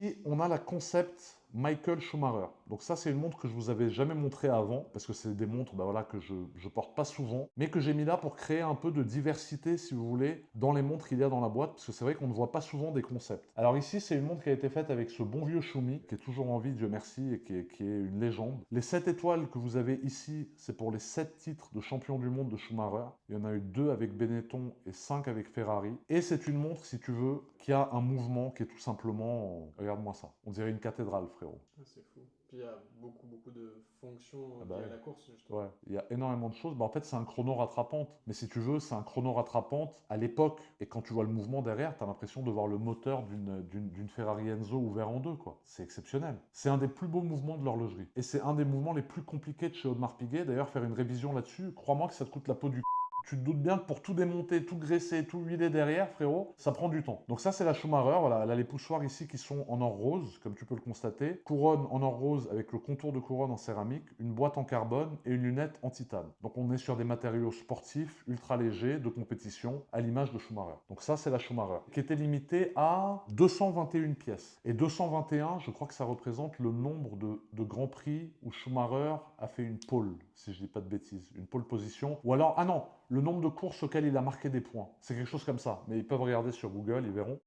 Et on a la Concept Michael Schumacher. Donc ça, c'est une montre que je vous avais jamais montrée avant, parce que c'est des montres voilà, que je porte pas souvent, mais que j'ai mis là pour créer un peu de diversité, si vous voulez, dans les montres qu'il y a dans la boîte, parce que c'est vrai qu'on ne voit pas souvent des concepts. Alors ici, c'est une montre qui a été faite avec ce bon vieux Schumi, qui est toujours en vie, Dieu merci, et qui est une légende. Les 7 étoiles que vous avez ici, c'est pour les 7 titres de champion du monde de Schumacher. Il y en a eu 2 avec Benetton et 5 avec Ferrari. Et c'est une montre, si tu veux, qui a un mouvement qui est tout simplement... Regarde-moi ça. On dirait une cathédrale, frérot. Ah, c'est fou. Puis il y a beaucoup, beaucoup de fonctions Ah bah liées à ouais. la course, justement. Ouais, il y a énormément de choses. Bah, en fait, c'est un chrono rattrapante. Mais si tu veux, c'est un chrono rattrapante à l'époque. Et quand tu vois le mouvement derrière, tu as l'impression de voir le moteur d'une Ferrari Enzo ouvert en deux, quoi. C'est exceptionnel. C'est un des plus beaux mouvements de l'horlogerie. Et c'est un des mouvements les plus compliqués de chez Audemars Piguet. D'ailleurs, faire une révision là-dessus, crois-moi que ça te coûte la peau du. Tu te doutes bien que pour tout démonter, tout graisser, tout huiler derrière, frérot, ça prend du temps. Donc ça, c'est la Schumacher. Voilà, elle a les poussoirs ici qui sont en or rose, comme tu peux le constater. Couronne en or rose avec le contour de couronne en céramique, une boîte en carbone et une lunette en titane. Donc on est sur des matériaux sportifs, ultra légers, de compétition, à l'image de Schumacher. Donc ça, c'est la Schumacher, qui était limitée à 221 pièces. Et 221, je crois que ça représente le nombre de grands prix où Schumacher a fait une pole, si je dis pas de bêtises, une pole position. Ou alors, ah non, le nombre de courses auxquelles il a marqué des points. C'est quelque chose comme ça. Mais ils peuvent regarder sur Google, ils verront.